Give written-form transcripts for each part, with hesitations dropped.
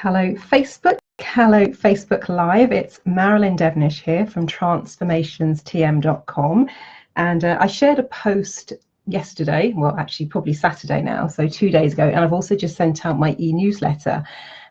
Hello Facebook, hello Facebook Live. It's Marilyn Devnish here from transformationstm.com, and I shared a post yesterday, well actually probably Saturday now, so 2 days ago, and I've also just sent out my e-newsletter,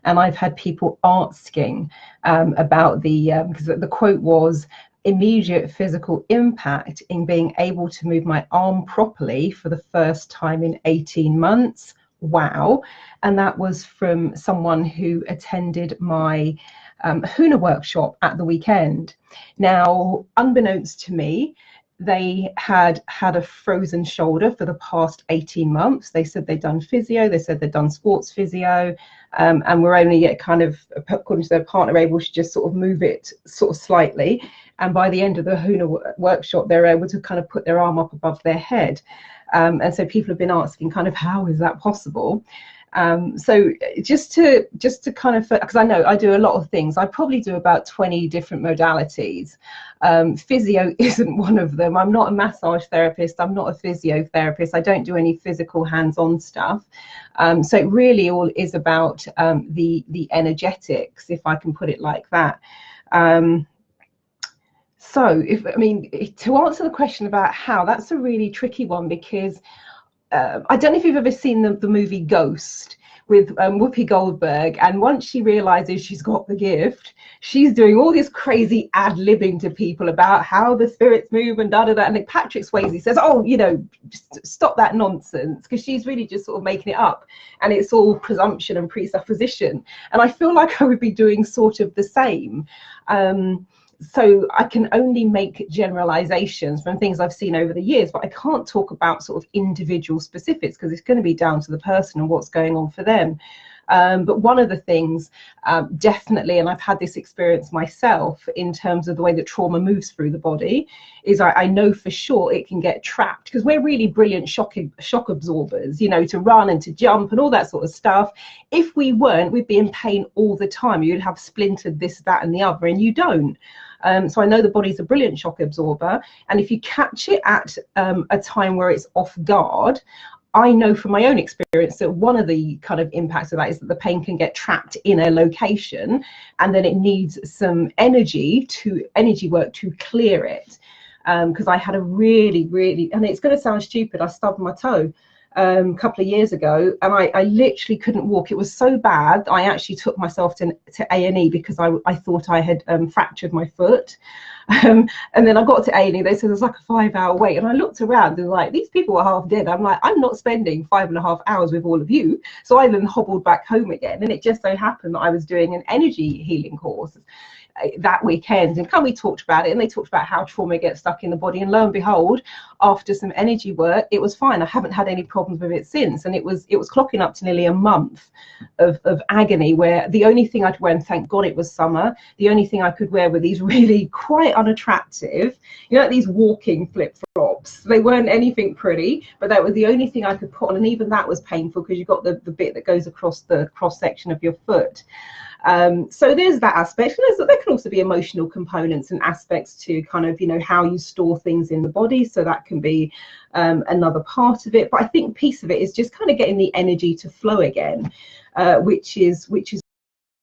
and I've had people asking about because the quote was immediate physical impact in being able to move my arm properly for the first time in 18 months. Wow. And that was from someone who attended my Huna workshop at the weekend. Now, unbeknownst to me, they had a frozen shoulder for the past 18 months. They said they'd done physio, they said they'd done sports physio, and were only yet kind of, according to their partner, able to just sort of move it sort of slightly. And by the end of the Huna workshop, they're able to kind of put their arm up above their head. And so people have been asking kind of, how is that possible? So just to kind of, because I know I do a lot of things, I probably do about 20 different modalities. Physio isn't one of them. I'm not a massage therapist. I'm not a physiotherapist. I don't do any physical hands-on stuff. So it really all is about the energetics, if I can put it like that. So, to answer the question about how, that's a really tricky one, because I don't know if you've ever seen the movie Ghost with Whoopi Goldberg, and once she realizes she's got the gift, she's doing all this crazy ad-libbing to people about how the spirits move and da-da-da, and then Patrick Swayze says, oh, just stop that nonsense, because she's really just sort of making it up, and it's all presumption and presupposition. And I feel like I would be doing sort of the same. So I can only make generalizations from things I've seen over the years, but I can't talk about sort of individual specifics, because it's going to be down to the person and what's going on for them. But one of the things, definitely, and I've had this experience myself in terms of the way that trauma moves through the body, is I know for sure it can get trapped, because we're really brilliant shock absorbers, to run and to jump and all that sort of stuff. If we weren't, we'd be in pain all the time. You'd have splintered this, that, and the other, and you don't. So I know the body's a brilliant shock absorber, and if you catch it at a time where it's off guard, I know from my own experience that one of the kind of impacts of that is that the pain can get trapped in a location, and then it needs some energy work to clear it. Because I had a really, and it's going to sound stupid, I stubbed my toe a couple of years ago, and I literally couldn't walk. It was so bad I actually took myself to A&E, because I thought I had fractured my foot. And then I got to A&E, they said there's like a 5-hour wait, and I looked around and like, these people were half dead. I'm like, I'm not spending 5.5 hours with all of you. So I then hobbled back home again, and it just so happened that I was doing an energy healing course that weekend, and we talked about it, and they talked about how trauma gets stuck in the body, and lo and behold, after some energy work, it was fine. I haven't had any problems with it since, and it was clocking up to nearly a month of agony, where the only thing I'd wear, and thank God it was summer, the only thing I could wear were these really quite unattractive, these walking flip-flops. They weren't anything pretty, but that was the only thing I could put on, and even that was painful, because you've got the bit that goes across the cross section of your foot. So there's that aspect. There can also be emotional components and aspects to kind of, how you store things in the body. So that can be another part of it. But I think piece of it is just kind of getting the energy to flow again, which is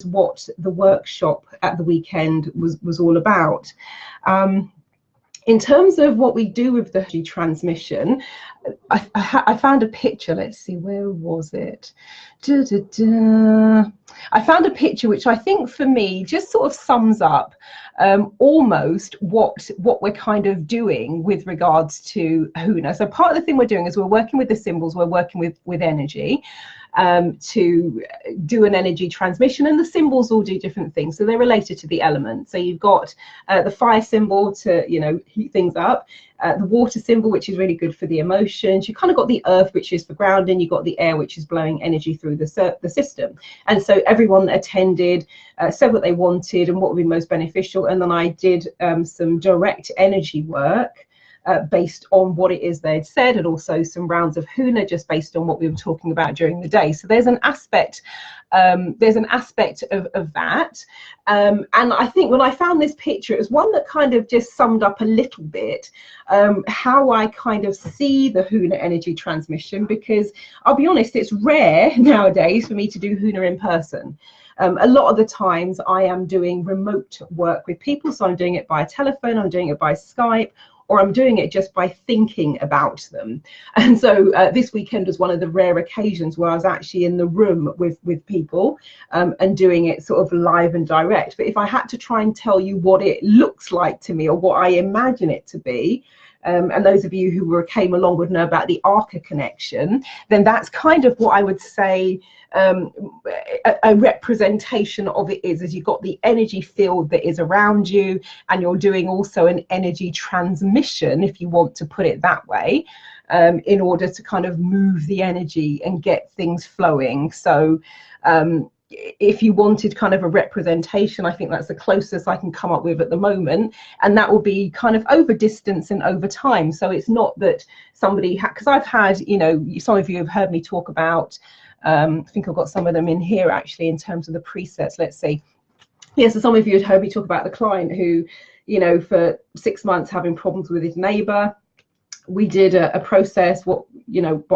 what the workshop at the weekend was all about. In terms of what we do with the energy transmission, I found a picture. Let's see, where was it? I found a picture which I think for me just sort of sums up almost what we're kind of doing with regards to Hoonah. So part of the thing we're doing is we're working with the symbols, we're working with energy. To do an energy transmission, and the symbols all do different things, so they're related to the elements. So you've got the fire symbol to heat things up, the water symbol, which is really good for the emotions. You kind of got the earth, which is for grounding. You got the air, which is blowing energy through the system. And so everyone that attended said what they wanted and what would be most beneficial, and then I did some direct energy work based on what it is they'd said, and also some rounds of Hoonah just based on what we were talking about during the day. So there's an aspect of that. And I think when I found this picture, it was one that kind of just summed up a little bit how I kind of see the Hoonah energy transmission, because I'll be honest, it's rare nowadays for me to do Hoonah in person. A lot of the times I am doing remote work with people, so I'm doing it by telephone, I'm doing it by Skype, or I'm doing it just by thinking about them. And so this weekend was one of the rare occasions where I was actually in the room with people and doing it sort of live and direct. But if I had to try and tell you what it looks like to me, or what I imagine it to be, and those of you who came along would know about the Arca connection, then that's kind of what I would say a representation of it is you've got the energy field that is around you, and you're doing also an energy transmission, if you want to put it that way, in order to kind of move the energy and get things flowing. So if you wanted kind of a representation, I think that's the closest I can come up with at the moment, and that will be kind of over distance and over time. So it's not that somebody because I've had, you know, some of you have heard me talk about I think I've got some of them in here actually in terms of the presets. Let's see. Yeah, so some of you had heard me talk about the client who, you know, for 6 months having problems with his neighbor. We did a process, what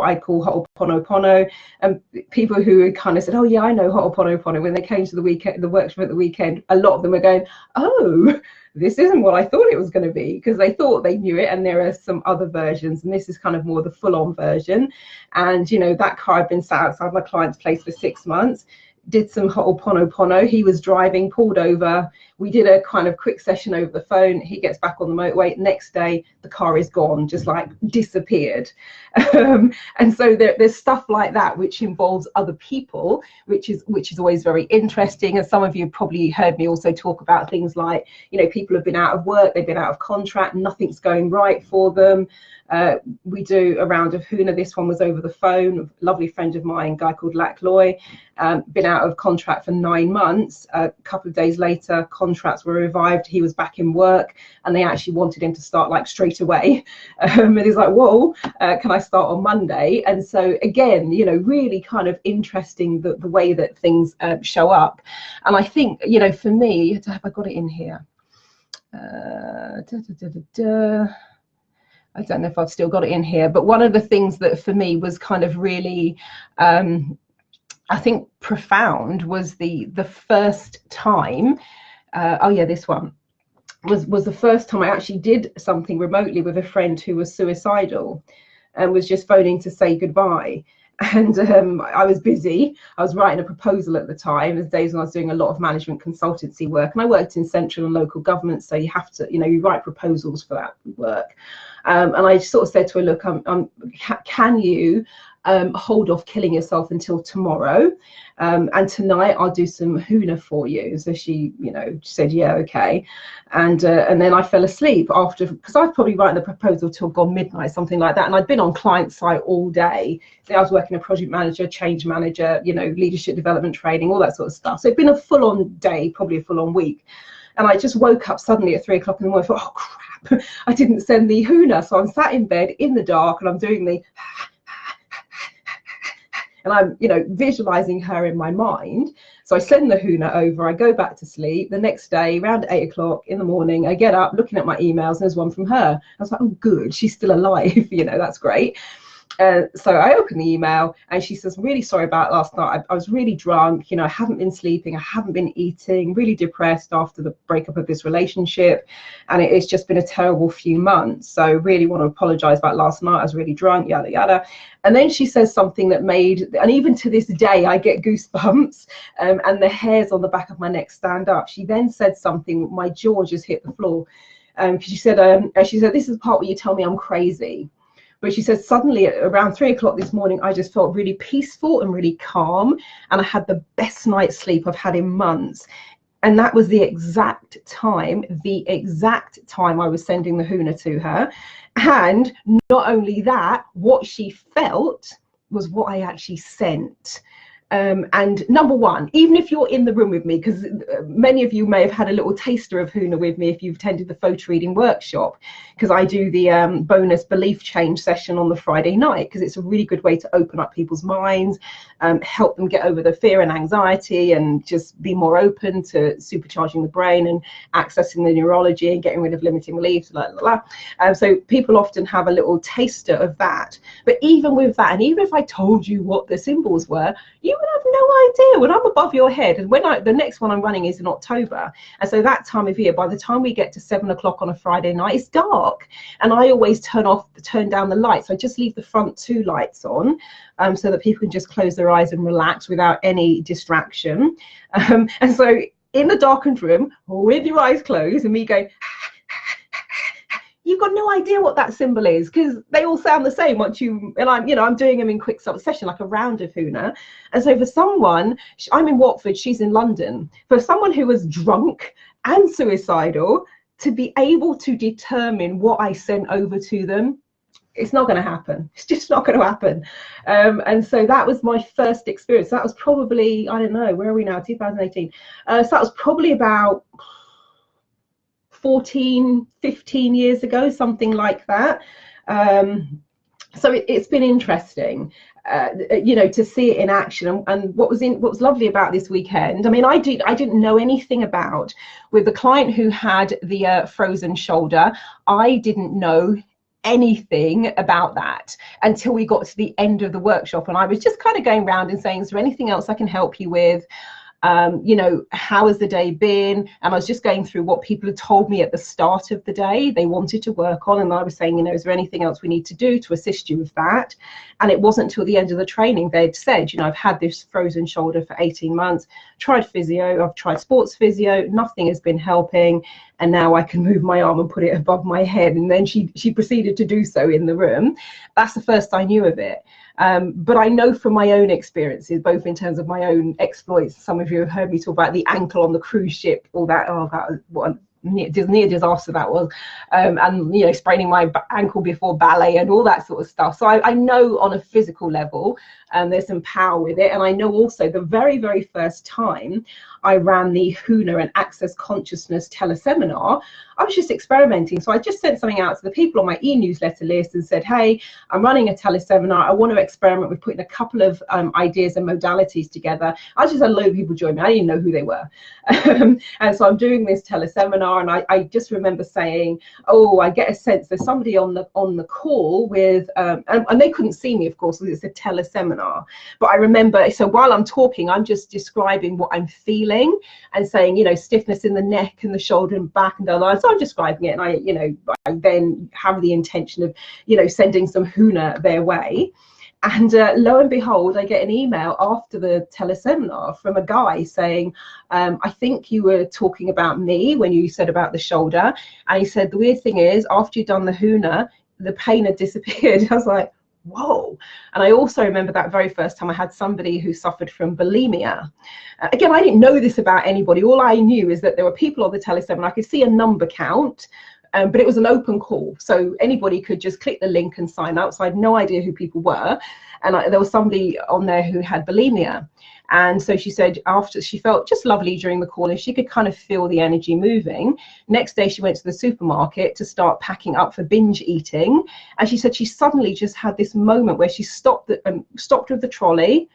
I call Ho'oponopono, and people who kind of said, oh yeah, I know Ho'oponopono, when they came to the workshop at the weekend, a lot of them were going, oh, this isn't what I thought it was going to be, because they thought they knew it, and there are some other versions, and this is kind of more the full-on version. And you know, that car had been sat outside my client's place for 6 months, did some Ho'oponopono. He was driving, pulled over. We did a kind of quick session over the phone. He gets back on the motorway. Next day, the car is gone, just like disappeared. And so there's stuff like that which involves other people, which is always very interesting. And some of you have probably heard me also talk about things like, you know, people have been out of work, they've been out of contract, nothing's going right for them. We do a round of Hoonah. This one was over the phone. A lovely friend of mine, a guy called Loy, been out of contract for 9 months. A couple of days later, contracts were revived. He was back in work, and they actually wanted him to start like straight away. And he's like, whoa, can I start on Monday? And so again, you know, really kind of interesting the way that things show up. And I think, you know, for me, have I got it in here? I don't know if I've still got it in here, but one of the things that for me was kind of really, I think, profound was the first time, oh yeah, this one, was the first time I actually did something remotely with a friend who was suicidal and was just phoning to say goodbye. And I was busy. I was writing a proposal at the time. There's days when I was doing a lot of management consultancy work, and I worked in central and local government, so you have to, you know, you write proposals for that work. And I sort of said to her, look, can you hold off killing yourself until tomorrow, and tonight I'll do some Hoonah for you. So she, you know, said, yeah, okay. And then I fell asleep after, because I was probably writing the proposal till gone midnight, something like that. And I'd been on client site all day. So I was working a project manager, change manager, you know, leadership development training, all that sort of stuff. So it'd been a full-on day, probably a full-on week. And I just woke up suddenly at 3 o'clock in the morning. I thought, oh crap, I didn't send the Hoonah. So I'm sat in bed in the dark, and I'm doing the and I'm, you know, visualizing her in my mind. So I send the Hoonah over, I go back to sleep. The next day, around 8 o'clock in the morning, I get up looking at my emails, and there's one from her. I was like, oh good, she's still alive, you know, that's great. So I open the email, and she says, really sorry about last night. I was really drunk, you know, I haven't been sleeping, I haven't been eating, really depressed after the breakup of this relationship, and it's just been a terrible few months. So really want to apologize about last night. I was really drunk, yada yada. And then she says something that made, and even to this day I get goosebumps, and the hairs on the back of my neck stand up. She then said something, my jaw just hit the floor, because she said, this is the part where you tell me I'm crazy. But she said, suddenly at around 3 o'clock this morning, I just felt really peaceful and really calm. And I had the best night's sleep I've had in months. And that was the exact time I was sending the Hoonah to her. And not only that, what she felt was what I actually sent. And number one, even if you're in the room with me, because many of you may have had a little taster of Hoonah with me if you've attended the photo reading workshop, because I do the bonus belief change session on the Friday night, because it's a really good way to open up people's minds, help them get over the fear and anxiety and just be more open to supercharging the brain and accessing the neurology and getting rid of limiting beliefs, so people often have a little taster of that. But even with that, and even if I told you what the symbols were, you would have no idea. When I'm above your head, and the next one I'm running is in October, and so that time of year, by the time we get to 7 o'clock on a Friday night, it's dark, and I always turn down the lights. I just leave the front 2 lights on, so that people can just close their eyes and relax without any distraction. And so in the darkened room with your eyes closed and me going, you've got no idea what that symbol is, because they all sound the same once I'm doing them in quick succession, like a round of Hoonah. And so for someone, I'm in Watford, she's in London, for someone who was drunk and suicidal to be able to determine what I sent over to them, it's not going to happen. It's just not going to happen. And so that was my first experience. That was probably, I don't know, where are we now, 2018. So that was probably about 14, 15 years ago, something like that. So it's been interesting, to see it in action. And what was lovely about this weekend, I mean, I didn't know anything about, with the client who had the frozen shoulder, I didn't know anything about that until we got to the end of the workshop, and I was just kind of going around and saying, is there anything else I can help you with? How has the day been? And I was just going through what people had told me at the start of the day they wanted to work on, and I was saying, is there anything else we need to do to assist you with that? And it wasn't until the end of the training they'd said, I've had this frozen shoulder for 18 months, tried physio, I've tried sports physio, nothing has been helping, and now I can move my arm and put it above my head. And then she proceeded to do so in the room. That's the first I knew of it. But I know from my own experiences, both in terms of my own exploits, some of you have heard me talk about the ankle on the cruise ship, all that, that was what a near disaster that was, and spraining my ankle before ballet and all that sort of stuff. So I know on a physical level, there's some power with it. And I know also the very, very first time I ran the Hoonah and Access Consciousness teleseminar, I was just experimenting. So I just sent something out to the people on my e-newsletter list and said, hey, I'm running a teleseminar. I want to experiment with putting a couple of ideas and modalities together. I just had a load of people join me. I didn't know who they were. And so I'm doing this teleseminar, and I just remember saying, oh, I get a sense there's somebody on the call with, and they couldn't see me, of course, because it's a teleseminar. But I remember, so while I'm talking, I'm just describing what I'm feeling and saying, stiffness in the neck and the shoulder and back and down. So I'm describing it, and I then have the intention of, sending some Hoonah their way. And lo and behold, I get an email after the teleseminar from a guy saying, I think you were talking about me when you said about the shoulder. And he said, the weird thing is, after you'd done the Hoonah, the pain had disappeared. I was like, whoa. And I also remember that very first time I had somebody who suffered from bulimia. Again, I didn't know this about anybody. All I knew is that there were people on the teleseminar. I could see a number count, but it was an open call. So anybody could just click the link and sign up. So I had no idea who people were. And there was somebody on there who had bulimia. And so she said after she felt just lovely during the call, and she could kind of feel the energy moving. Next day, she went to the supermarket to start packing up for binge eating. And she said she suddenly just had this moment where she stopped with the trolley,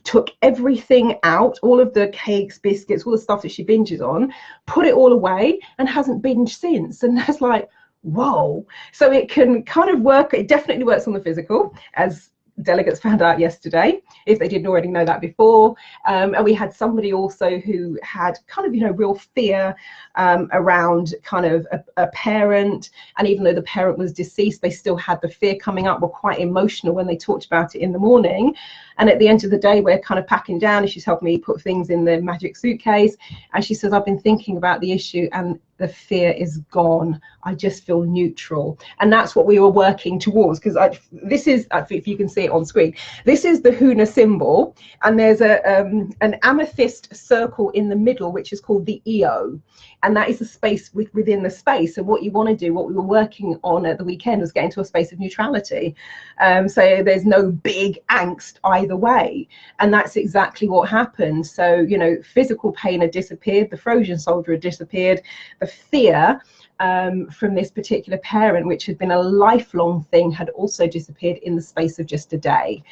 took everything out, all of the cakes, biscuits, all the stuff that she binges on, put it all away, and hasn't binged since. And that's like, whoa. So it can kind of work. It definitely works on the physical, as delegates found out yesterday, if they didn't already know that before. And we had somebody also who had kind of, real fear around kind of a parent. And even though the parent was deceased, they still had the fear coming up, were quite emotional when they talked about it in the morning. And at the end of the day, we're kind of packing down, and she's helped me put things in the magic suitcase. And she says, I've been thinking about the issue, and the fear is gone. I just feel neutral. And that's what we were working towards, because this is, if you can see it on screen, this is the Hoonah symbol, and there's an amethyst circle in the middle, which is called the EO, and that is the space within the space. And what you want to do, what we were working on at the weekend, was get into a space of neutrality, so there's no big angst either way. And that's exactly what happened. So, you know, physical pain had disappeared, the frozen shoulder had disappeared, the fear from this particular parent, which had been a lifelong thing, had also disappeared in the space of just a day,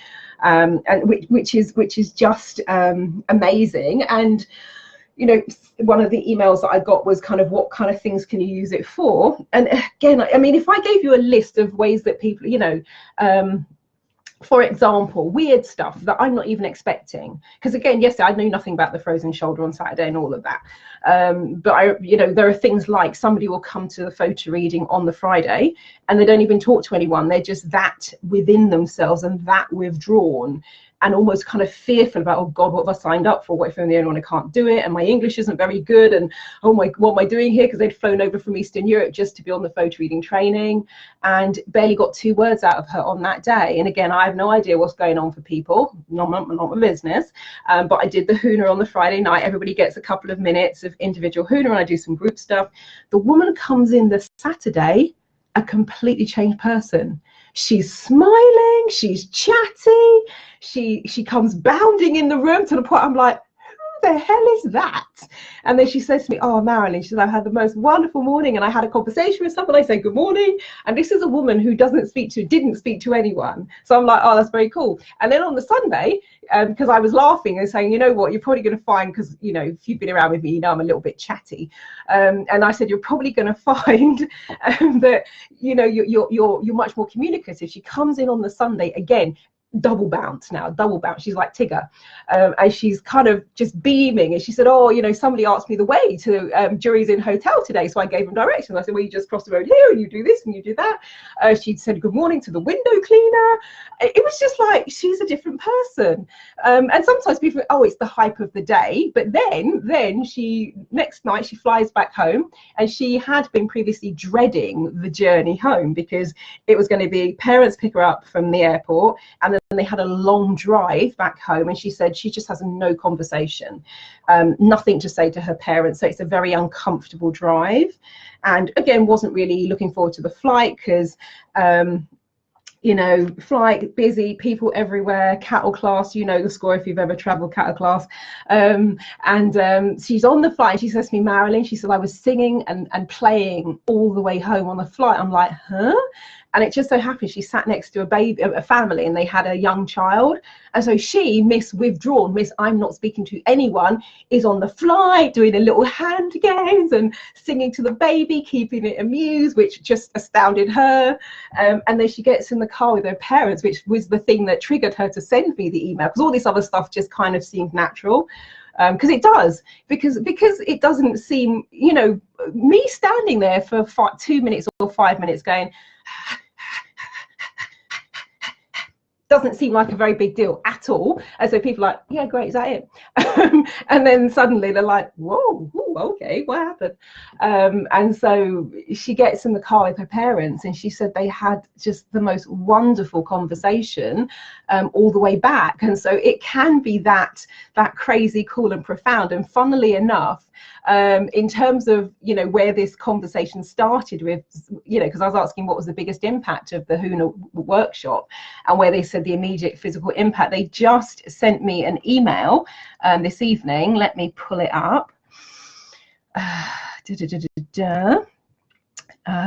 and which is just amazing. And you know, one of the emails that I got was kind of, what kind of things can you use it for? And again, I mean, if I gave you a list of ways that people, you know, for example, weird stuff that I'm not even expecting, because again, yesterday I knew nothing about the frozen shoulder on Saturday and all of that, but you know, there are things like somebody will come to the photo reading on the Friday and they don't even talk to anyone. They're just that within themselves and that withdrawn, and almost kind of fearful about, oh God, what have I signed up for? What if I'm the only one who can't do it? And my English isn't very good. And oh my, what am I doing here? Because they'd flown over from Eastern Europe just to be on the photo reading training, and barely got 2 words out of her on that day. And again, I have no idea what's going on for people, not my business. But I did the Hoonah on the Friday night. Everybody gets a couple of minutes of individual Hoonah, and I do some group stuff. The woman comes in the Saturday a completely changed person. She's smiling, she's chatty, she comes bounding in the room, to the point I'm like, who the hell is that? And then she says to me, oh, Marilyn, she said, I had the most wonderful morning, and I had a conversation with someone. I say good morning, and this is a woman who didn't speak to anyone. So I'm like, oh, that's very cool. And then on the Sunday, because I was laughing and saying, you know what, you're probably going to find, because you know, if you've been around with me, you know I'm a little bit chatty, and I said, you're probably going to find that, you know, you're much more communicative. She comes in on the Sunday, again, double bounce. She's like Tigger, and she's kind of just beaming. And she said, oh, you know, somebody asked me the way to Jury's Inn Hotel today, so I gave them directions. I said, well, you just cross the road here and you do this and you do that. She said good morning to the window cleaner. It was just like, she's a different person. And sometimes people, oh, it's the hype of the day, but then she, next night she flies back home, and she had been previously dreading the journey home, because it was going to be parents pick her up from the airport, and then they had a long drive back home, and she said she just has no conversation, nothing to say to her parents. So it's a very uncomfortable drive, and again, wasn't really looking forward to the flight, because you know, flight, busy, people everywhere, cattle class, you know the score if you've ever traveled cattle class. And she's on the flight. She says to me, Marilyn, she said, I was singing and playing all the way home on the flight. I'm like, huh? And it just so happened she sat next to a family, and they had a young child. And so she, Miss Withdrawn, Miss I'm not speaking to anyone, is on the flight doing a little hand games and singing to the baby, keeping it amused, which just astounded her. And then she gets in the car with her parents, which was the thing that triggered her to send me the email, because all this other stuff just kind of seemed natural. Because it does, because it doesn't seem, you know, me standing there for 2 minutes or 5 minutes going, doesn't seem like a very big deal at all. And so people are like, yeah, great, is that it? And then suddenly they're like, whoa, ooh, okay, what happened? And so she gets in the car with her parents, and she said they had just the most wonderful conversation all the way back. And so it can be that crazy, cool and profound. And funnily enough, in terms of, you know, where this conversation started with, you know, because I was asking what was the biggest impact of the Huna Workshop, and where they said the immediate physical impact, they just sent me an email this evening. Let me pull it up.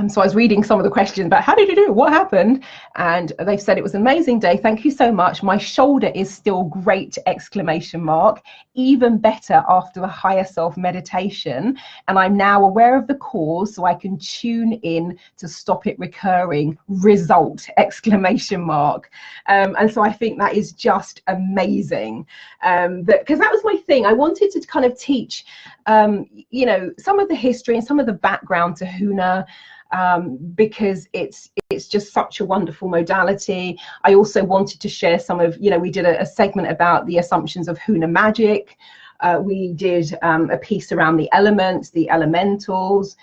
So I was reading some of the questions about how did you do, what happened, and they've said it was an amazing day, thank you so much, my shoulder is still great, exclamation mark, even better after the higher self meditation, and I'm now aware of the cause so I can tune in to stop it recurring, result, exclamation mark. And so I think that is just amazing, because that was my thing. I wanted to kind of teach you know, some of the history and some of the background to Hoonah, because it's just such a wonderful modality. I also wanted to share some of, you know, we did a segment about the assumptions of Hoonah magic, We did a piece around the elements, the elementals.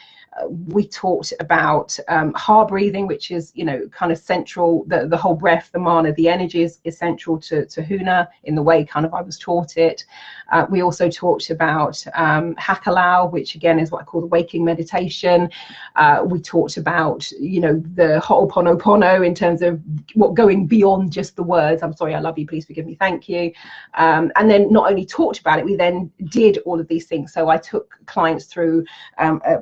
We talked about heart breathing, which is, you know, kind of central, the whole breath, the mana, the energy is essential to Hoonah in the way kind of I was taught it. We also talked about Hakalau, which again is what I call the waking meditation. We talked about, you know, the Ho'oponopono in terms of what going beyond just the words. I'm sorry, I love you, please forgive me, thank you. And then not only talked about it, we then did all of these things. So I took clients through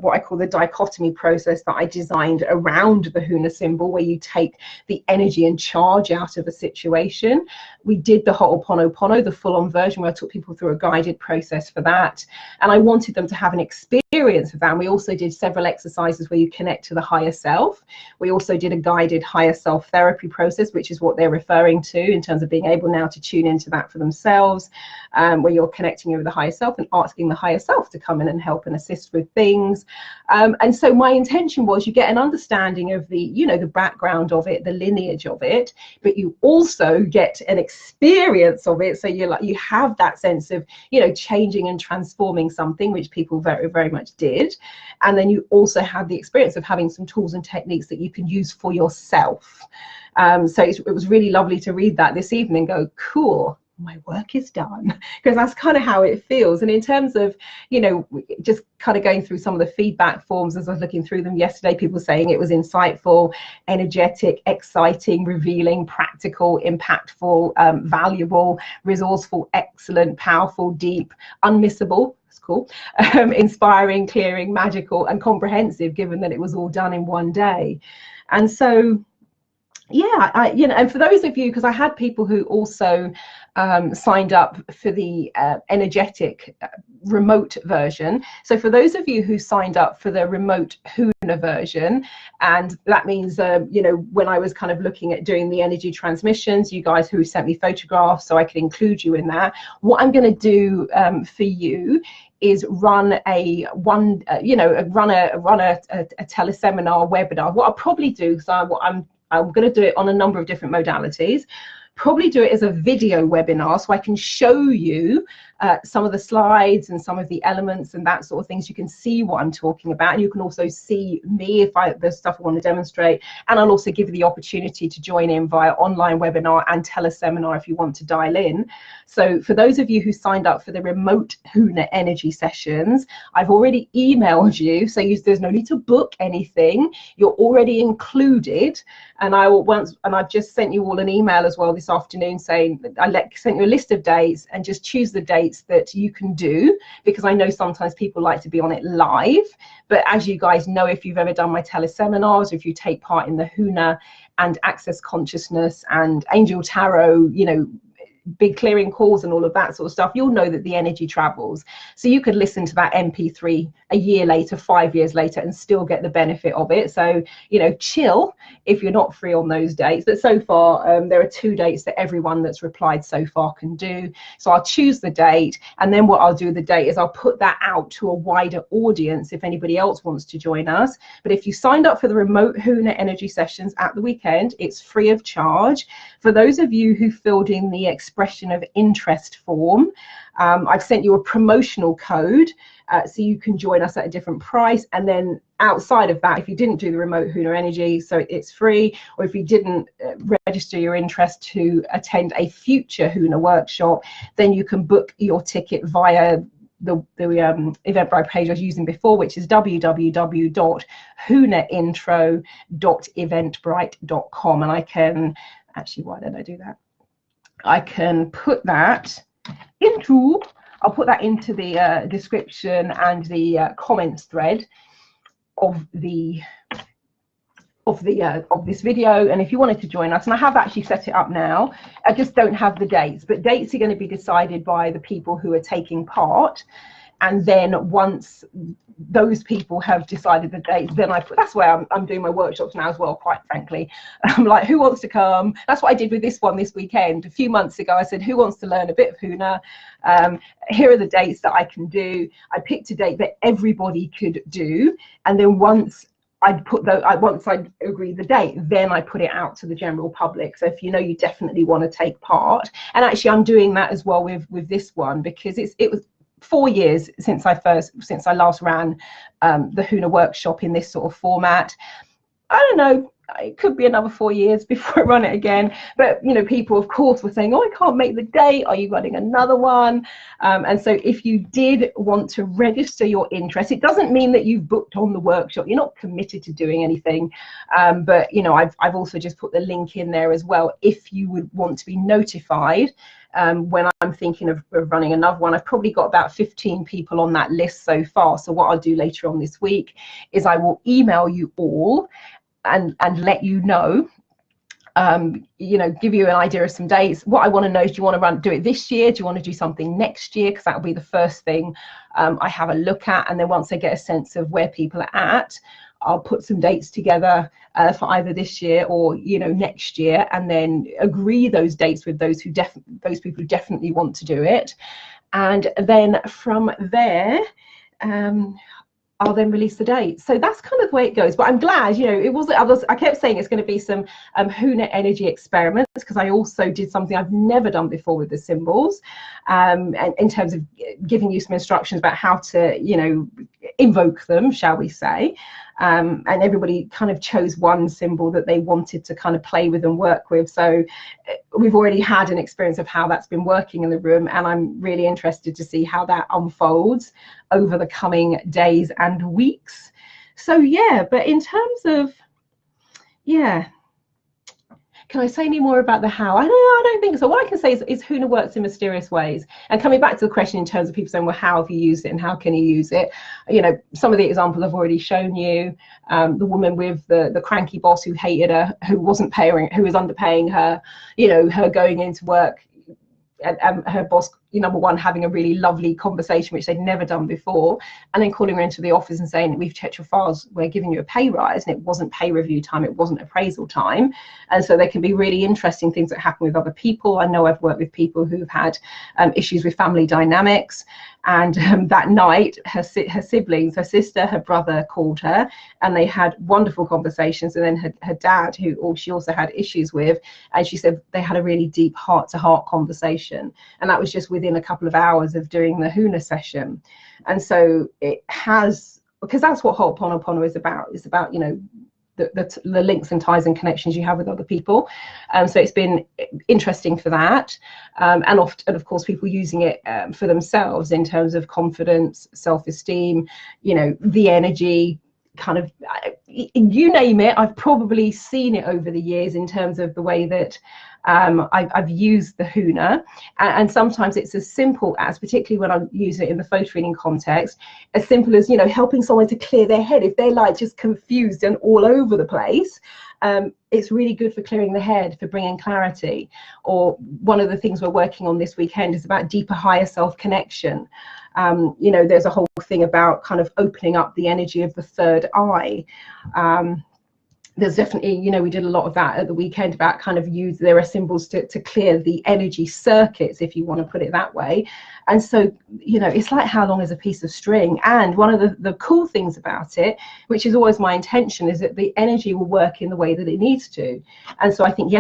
what I call the dichotomy process that I designed around the Hoonah symbol, where you take the energy and charge out of a situation. We did the Ho'oponopono, the full-on version, where I took people through a guided process for that, and I wanted them to have an experience of that. And we also did several exercises where you connect to the higher self. We also did a guided higher self therapy process, which is what they're referring to in terms of being able now to tune into that for themselves, where you're connecting with the higher self and asking the higher self to come in and help and assist with things. And so my intention was you get an understanding of the, you know, the background of it, the lineage of it, but you also get an experience of it. So you're like, you have that sense of, you know, changing and transforming something, which people very, very much did. And then you also have the experience of having some tools and techniques that you can use for yourself. So it was really lovely to read that this evening and go, cool, my work is done, because that's kind of how it feels. And in terms of, you know, just kind of going through some of the feedback forms as I was looking through them yesterday, people saying it was insightful, energetic, exciting, revealing, practical, impactful, valuable, resourceful, excellent, powerful, deep, unmissable. Cool. Inspiring, clearing, magical, and comprehensive, given that it was all done in one day. And so yeah, you know, and for those of you, because I had people who also signed up for the energetic remote version. So for those of you who signed up for the remote Hoonah version, and that means, you know, when I was kind of looking at doing the energy transmissions, you guys who sent me photographs so I could include you in that, what I'm going to do for you is run a teleseminar webinar. What I'll probably do, so I'm going to do it on a number of different modalities. Probably do it as a video webinar, so I can show you some of the slides and some of the elements and that sort of things. You can see what I'm talking about, and you can also see me if there's stuff I want to demonstrate. And I'll also give you the opportunity to join in via online webinar and teleseminar if you want to dial in. So for those of you who signed up for the remote Hoonah energy sessions, I've already emailed you, so there's no need to book anything. You're already included, and I've just sent you all an email as well this afternoon saying sent you a list of dates, and just choose the dates that you can do, because I know sometimes people like to be on it live. But as you guys know, if you've ever done my teleseminars, if you take part in the Hoonah and Access Consciousness and Angel Tarot, you know, big clearing calls and all of that sort of stuff, you'll know that the energy travels. So you could listen to that MP3 a year later, 5 years later, and still get the benefit of it. So, you know, chill if you're not free on those dates. But so far, there are 2 dates that everyone that's replied so far can do. So I'll choose the date, and then what I'll do with the date is I'll put that out to a wider audience if anybody else wants to join us. But if you signed up for the remote Hoonah energy sessions at the weekend, it's free of charge. For those of you who filled in the expression of interest form, I've sent you a promotional code, so you can join us at a different price. And then outside of that, if you didn't do the remote Hoonah energy, so it's free, or if you didn't register your interest to attend a future Huna workshop, then you can book your ticket via the Eventbrite page I was using before, which is www.hunaintro.eventbrite.com. And I can actually, why don't I do that? I can put that into, I'll put that into the description and the comments thread of this video. And if you wanted to join us, and I have actually set it up now, I just don't have the dates, but dates are going to be decided by the people who are taking part. And then once those people have decided the dates, then that's where I'm doing my workshops now as well, quite frankly. I'm like, who wants to come? That's what I did with this one this weekend. A few months ago, I said, who wants to learn a bit of Hoonah? Here are the dates that I can do. I picked a date that everybody could do. And then once I agreed the date, then I put it out to the general public. So if you know you definitely want to take part, and actually I'm doing that as well with this one, because it was 4 years since I last ran the Huna Workshop in this sort of format. I don't know, it could be another 4 years before I run it again. But, you know, people, of course, were saying, oh, I can't make the date. Are you running another one? And so if you did want to register your interest, it doesn't mean that you've booked on the workshop. You're not committed to doing anything. But, you know, I've also just put the link in there as well if you would want to be notified when I'm thinking of running another one. I've probably got about 15 people on that list so far. So what I'll do later on this week is I will email you all and let you know, you know, give you an idea of some dates. What I want to know is, do you want to do it this year? Do you want to do something next year? Because that will be the first thing I have a look at. And then once I get a sense of where people are at, I'll put some dates together for either this year or, you know, next year, and then agree those dates with those people who definitely want to do it. And then from there, I'll then release the date. So that's kind of the way it goes. But I'm glad, you know, I kept saying it's going to be some Hoonah energy experiments, because I also did something I've never done before with the symbols, and in terms of giving you some instructions about how to, you know, invoke them, shall we say. And everybody kind of chose one symbol that they wanted to kind of play with and work with. So we've already had an experience of how that's been working in the room, and I'm really interested to see how that unfolds over the coming days and weeks. So yeah, but in terms of, yeah, can I say any more about the how? I don't think so. What I can say is Hoonah works in mysterious ways. And coming back to the question in terms of people saying, well, how have you used it and how can you use it? You know, some of the examples I've already shown you. The woman with the cranky boss who hated her, who wasn't paying, who was underpaying her, you know, her going into work, and her boss, number one, having a really lovely conversation, which they'd never done before, and then calling her into the office and saying, we've checked your files, we're giving you a pay rise. And it wasn't pay review time, it wasn't appraisal time. And so there can be really interesting things that happen with other people. I know I've worked with people who've had issues with family dynamics, and that night her siblings, her sister, her brother called her, and they had wonderful conversations. And then her dad, who she also had issues with, and she said they had a really deep heart-to-heart conversation, and that was just within a couple of hours of doing the Hoonah session. And so it has, because that's what Ho'oponopono is about. It's about, you know, the links and ties and connections you have with other people. So it's been interesting for that, and of course people using it for themselves in terms of confidence, self-esteem, you know, the energy, kind of, you name it. I've probably seen it over the years in terms of the way that I've used the Hoonah, and sometimes it's as simple as, particularly when I'm using it in the photo reading context, as simple as, you know, helping someone to clear their head if they're like just confused and all over the place. It's really good for clearing the head, for bringing clarity. Or one of the things we're working on this weekend is about deeper, higher self connection. You know, there's a whole thing about kind of opening up the energy of the third eye. There's definitely, you know, we did a lot of that at the weekend about kind of there are symbols to clear the energy circuits, if you want to put it that way. And so, you know, it's like how long is a piece of string? And one of the cool things about it, which is always my intention, is that the energy will work in the way that it needs to. And so I think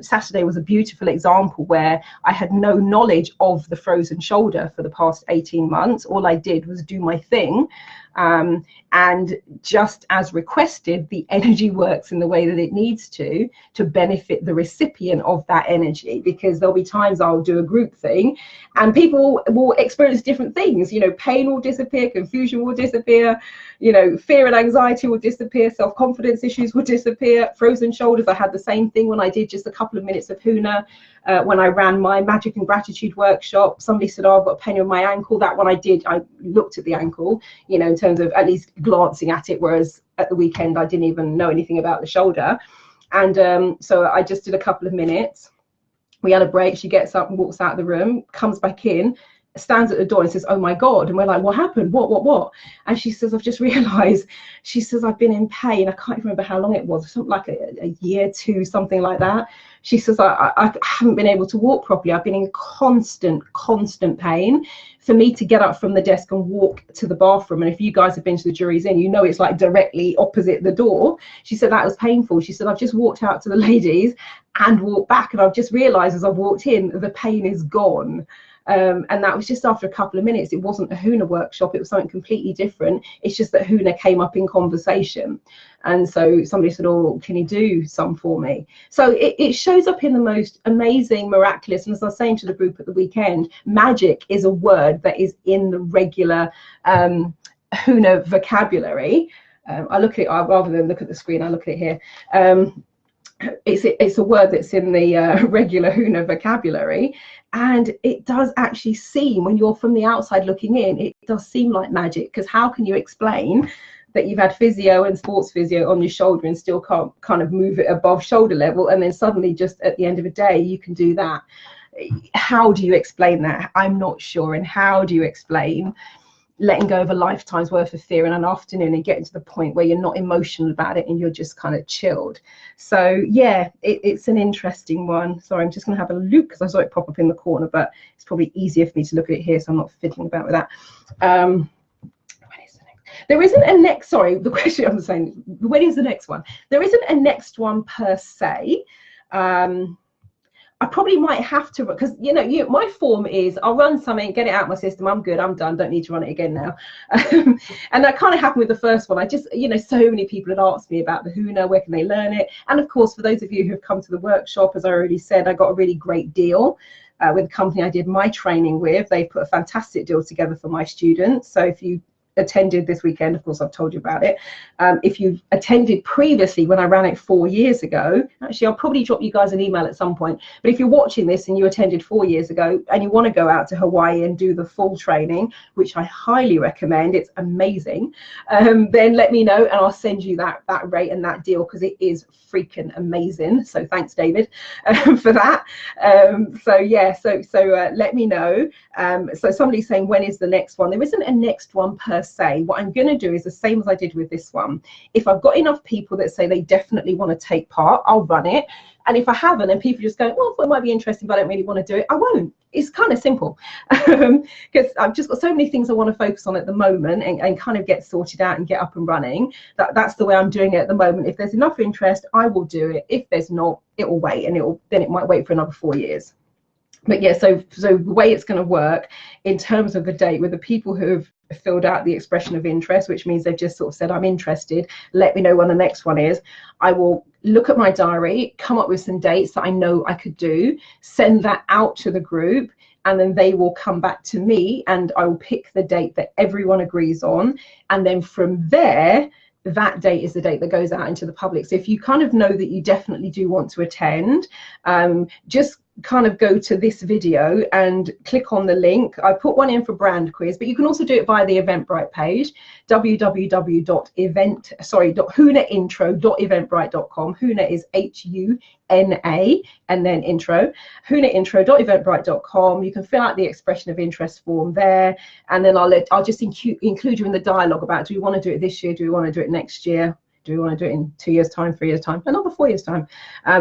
Saturday was a beautiful example where I had no knowledge of the frozen shoulder for the past 18 months. All I did was do my thing. And just as requested, the energy works in the way that it needs to benefit the recipient of that energy, because there'll be times I'll do a group thing and people will experience different things. You know, pain will disappear, confusion will disappear, you know, fear and anxiety will disappear, self-confidence issues will disappear, frozen shoulders. I had the same thing when I did just a couple of minutes of Hoonah. When I ran my Magic and Gratitude workshop, somebody said, oh, I've got a pain on my ankle. That one I did, I looked at the ankle, you know, in terms of at least glancing at it, whereas at the weekend I didn't even know anything about the shoulder. And so I just did a couple of minutes. We had a break. She gets up and walks out of the room, comes back in, stands at the door and says, oh my God. And we're like, what happened? What? And she says, I've just realized, she says, I've been in pain. I can't even remember how long it was, something like a year, two, something like that. She says, I haven't been able to walk properly. I've been in constant pain. For me to get up from the desk and walk to the bathroom, and if you guys have been to the Jury's Inn, you know it's like directly opposite the door. She said that was painful. She said, I've just walked out to the ladies and walked back, and I've just realized as I've walked in, the pain is gone. And that was just after a couple of minutes. It wasn't a Huna workshop, it was something completely different. It's just that Hoonah came up in conversation. And so somebody said, oh, can you do some for me? So it shows up in the most amazing, miraculous, and as I was saying to the group at the weekend, magic is a word that is in the regular Hoonah vocabulary. I look at it, rather than look at the screen, I look at it here. It's a word that's in the regular Hoonah vocabulary, and it does actually seem, when you're from the outside looking in, it does seem like magic, because how can you explain that you've had physio and sports physio on your shoulder and still can't kind of move it above shoulder level, and then suddenly just at the end of a day you can do that? How do you explain that? I'm not sure. And how do you explain letting go of a lifetime's worth of fear in an afternoon and getting to the point where you're not emotional about it and you're just kind of chilled? So yeah, it's an interesting one. Sorry, I'm just going to have a look because I saw it pop up in the corner, but it's probably easier for me to look at it here, so I'm not fiddling about with that. There isn't a next, sorry, the question I'm saying, when is the next one? There isn't a next one per se. I probably might have to, because my form is, I'll run something, get it out of my system, I'm good, I'm done, don't need to run it again now. And that kind of happened with the first one. I just, so many people had asked me about the Hoonah, where can they learn it? And of course, for those of you who have come to the workshop, as I already said, I got a really great deal with the company I did my training with. They put a fantastic deal together for my students. So if you attended this weekend, of course I've told you about it. If you attended previously when I ran it 4 years ago, actually I'll probably drop you guys an email at some point, but if you're watching this and you attended 4 years ago and you want to go out to Hawaii and do the full training, which I highly recommend, it's amazing, then let me know and I'll send you that rate and that deal, because it is freaking amazing. So thanks, David, for that. So yeah, so let me know. So somebody's saying, when is the next one? There isn't a next one per se. What I'm going to do is the same as I did with this one. If I've got enough people that say they definitely want to take part, I'll run it. And if I haven't, and people just go, well, it might be interesting, but I don't really want to do it, I won't. It's kind of simple, because I've just got so many things I want to focus on at the moment and kind of get sorted out and get up and running. That's the way I'm doing it at the moment. If there's enough interest, I will do it. If there's not, it will wait, and then it might wait for another 4 years. But yeah, so the way it's going to work in terms of the date, with the people who have filled out the expression of interest, which means they've just sort of said, I'm interested, let me know when the next one is. I will look at my diary, come up with some dates that I know I could do, send that out to the group, and then they will come back to me and I will pick the date that everyone agrees on. And then from there, that date is the date that goes out into the public. So if you kind of know that you definitely do want to attend, just kind of go to this video and click on the link. I put one in for brand quiz, but you can also do it via the Eventbrite page, www.hoonahintro.eventbrite.com. Hoonah is H-U-N-A and then intro. hoonahintro.eventbrite.com. You can fill out the expression of interest form there, and then I'll just include you in the dialogue about, do you want to do it this year? Do we want to do it next year? Do we want to do it in 2 years' time, 3 years' time, another 4 years' time?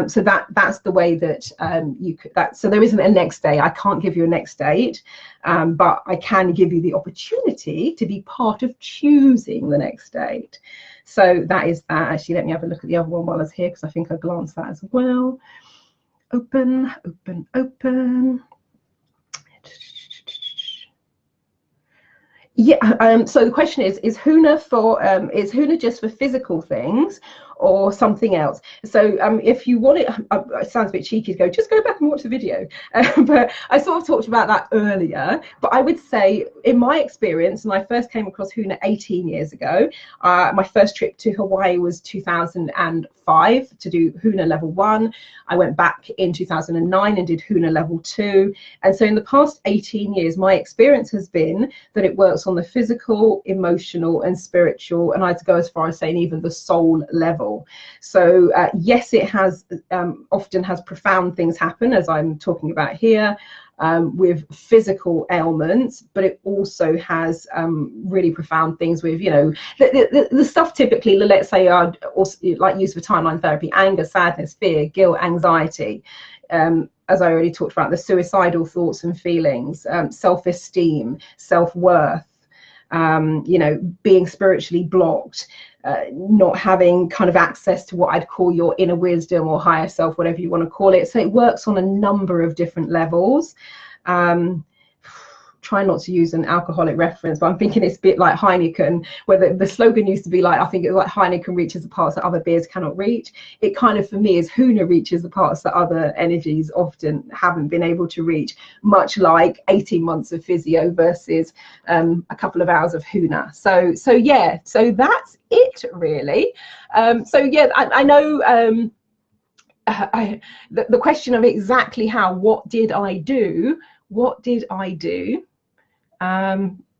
So that's the way that you could. So there isn't a next day. I can't give you a next date, but I can give you the opportunity to be part of choosing the next date. So that is that. Actually, let me have a look at the other one while I was here, because I think I glanced that as well. Open. Yeah, so the question is Hoonah Hoonah just for physical things or something else? So if you want it, it sounds a bit cheeky to go, just go back and watch the video. But I sort of talked about that earlier. But I would say, in my experience, when I first came across Hoonah 18 years ago, my first trip to Hawaii was 2005 to do Hoonah level 1. I went back in 2009 and did Hoonah level 2. And so in the past 18 years, my experience has been that it works on the physical, emotional, and spiritual, and I'd go as far as saying even the soul level. So yes, it has often has profound things happen, as I'm talking about here, with physical ailments, but it also has really profound things with, the stuff typically, let's say, are also like used for timeline therapy: anger, sadness, fear, guilt, anxiety. As I already talked about, the suicidal thoughts and feelings, self-esteem, self-worth, being spiritually blocked, not having kind of access to what I'd call your inner wisdom or higher self, whatever you want to call it. So it works on a number of different levels. try not to use an alcoholic reference, but I'm thinking it's a bit like Heineken, where the slogan used to be like, I think it was like Heineken reaches the parts that other beers cannot reach. It kind of, for me, is Hoonah reaches the parts that other energies often haven't been able to reach, much like 18 months of physio versus a couple of hours of Hoonah. So yeah, so that's it really. So yeah, I know the question of exactly how, what did I do?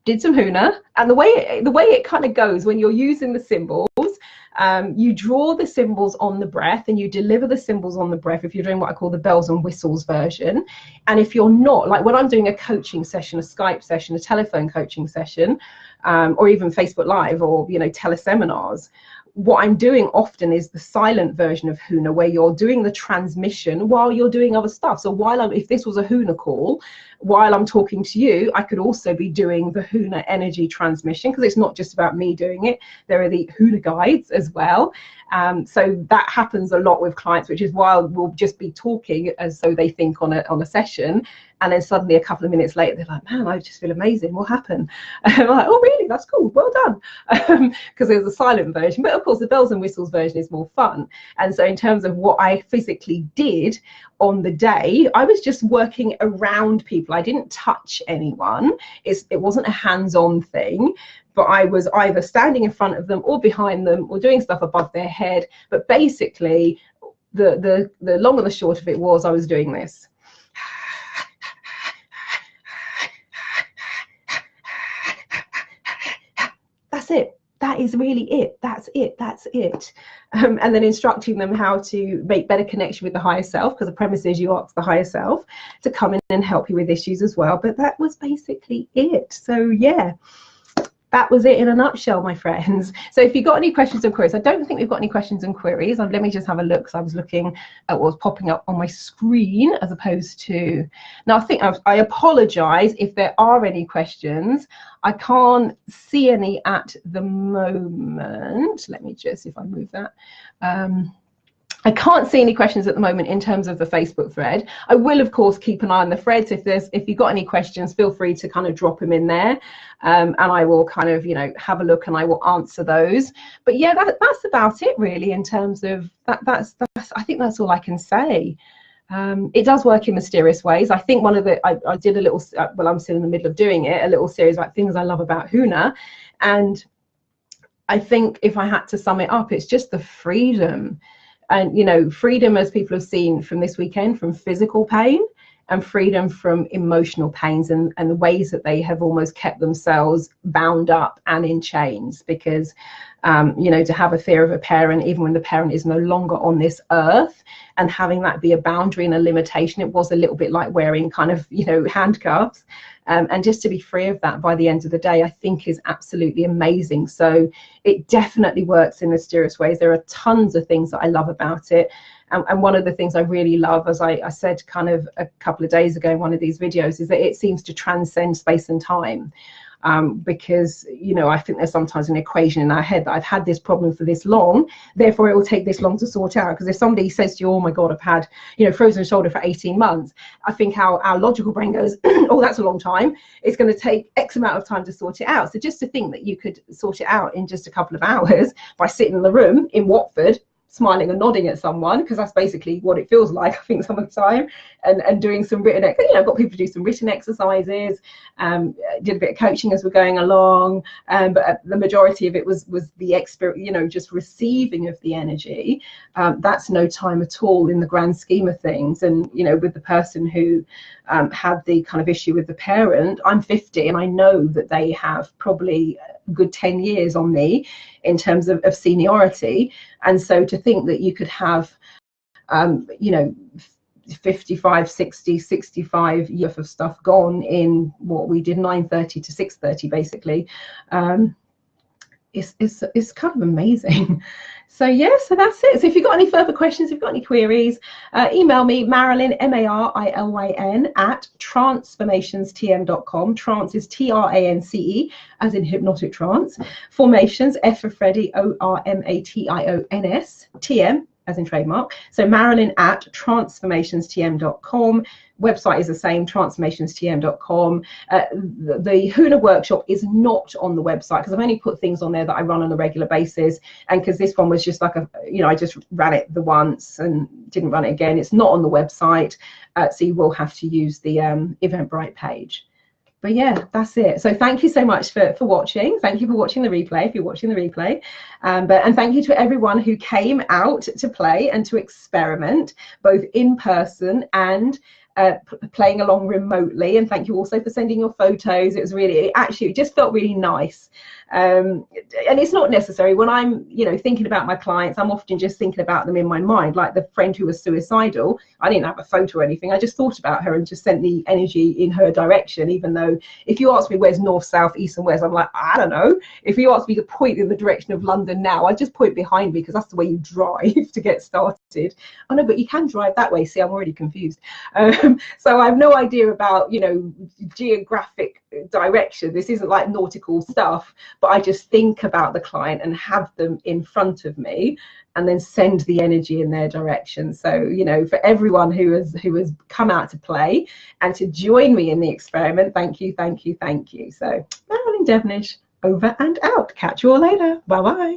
Did some Hoonah, and the way it kind of goes when you're using the symbols, you draw the symbols on the breath and you deliver the symbols on the breath if you're doing what I call the bells and whistles version. And if you're not, like when I'm doing a coaching session, a Skype session, a telephone coaching session, or even Facebook Live, or teleseminars, what I'm doing often is the silent version of Hoonah, where you're doing the transmission while you're doing other stuff. So if this was a Hoonah call, while I'm talking to you, I could also be doing the Hoonah energy transmission, because it's not just about me doing it. There are the Hoonah guides as well. So that happens a lot with clients, which is why we'll just be talking as so they think on a session, and then suddenly a couple of minutes later they're like, man, I just feel amazing, what happened? And I'm like, oh really, that's cool, well done. Because there's a silent version, but of course the bells and whistles version is more fun. And so in terms of what I physically did on the day, I was just working around people. I didn't touch anyone. It wasn't a hands-on thing, but I was either standing in front of them or behind them or doing stuff above their head. But basically the long and the short of it was I was doing this. That's it. That is really it. That's it. And then instructing them how to make better connection with the higher self, because the premise is you ask the higher self to come in and help you with issues as well. But that was basically it. So yeah, that was it in a nutshell, my friends. So if you've got any questions and queries, I don't think we've got any questions and queries. Let me just have a look, because I was looking at what was popping up on my screen as opposed to... Now, I apologise if there are any questions. I can't see any at the moment. Let me just, if I move that. I can't see any questions at the moment in terms of the Facebook thread. I will, of course, keep an eye on the threads. If you've got any questions, feel free to kind of drop them in there, and I will kind of, have a look and I will answer those. But yeah, that's about it really in terms of that. I think that's all I can say. It does work in mysterious ways. I think I did a little, well, I'm still in the middle of doing it, a little series about things I love about Hoonah, and I think if I had to sum it up, it's just the freedom. And freedom, as people have seen from this weekend, from physical pain, and freedom from emotional pains, and the ways that they have almost kept themselves bound up and in chains. Because to have a fear of a parent, even when the parent is no longer on this earth, and having that be a boundary and a limitation, it was a little bit like wearing kind of handcuffs, and just to be free of that by the end of the day, I think is absolutely amazing. So it definitely works in mysterious ways. There are tons of things that I love about it. And one of the things I really love, as I said kind of a couple of days ago in one of these videos, is that it seems to transcend space and time. Because I think there's sometimes an equation in our head that I've had this problem for this long, therefore it will take this long to sort out. Because if somebody says to you, oh my god, I've had frozen shoulder for 18 months, I think our logical brain goes, oh, that's a long time, it's going to take X amount of time to sort it out. So just to think that you could sort it out in just a couple of hours by sitting in the room in Watford smiling and nodding at someone, because that's basically what it feels like, I think, some of the time, and doing some written, I've got people to do some written exercises, did a bit of coaching as we're going along, but the majority of it was the experience, just receiving of the energy. That's no time at all in the grand scheme of things. And with the person who had the kind of issue with the parent, I'm 50 and I know that they have probably a good 10 years on me in terms of seniority. And so to think that you could have 55, 60, 65 years of stuff gone in what we did, 9:30 to 6:30 basically, it's kind of amazing. So yeah, so that's it. So if you've got any further questions, if you've got any queries, email me, Marilyn, MARILYN, at transformationstm.com. Trance is TRANCE, as in hypnotic trance. Formations, F for Freddy, ORMATIONS, TM as in trademark. So Marilyn at transformationstm.com. Website is the same, transformationstm.com. The Huna Workshop is not on the website because I've only put things on there that I run on a regular basis, and because this one was just like a, you know, I just ran it the once and didn't run it again. It's not on the website, so you will have to use the Eventbrite page. But yeah, that's it. So thank you so much for watching. Thank you for watching the replay, if you're watching the replay. And thank you to everyone who came out to play and to experiment, both in person and playing along remotely. And thank you also for sending your photos. It was really, it just felt really nice. And it's not necessary when I'm, you know, thinking about my clients, I'm often just thinking about them in my mind, like the friend who was suicidal. I didn't have a photo or anything, I just thought about her and just sent the energy in her direction, even though if you ask me where's north, south, east and west, I'm like, I don't know. If you ask me to point in the direction of London now, I just point behind me because that's the way you drive to get started. Oh no, but you can drive that way. See, I'm already confused. So I have no idea about, you know, geographic direction. This isn't like nautical stuff, but I just think about the client and have them in front of me and then send the energy in their direction. So, you know, for everyone who has come out to play and to join me in the experiment, thank you, thank you, thank you. So Marilyn Devonish, over and out. Catch you all later. Bye bye.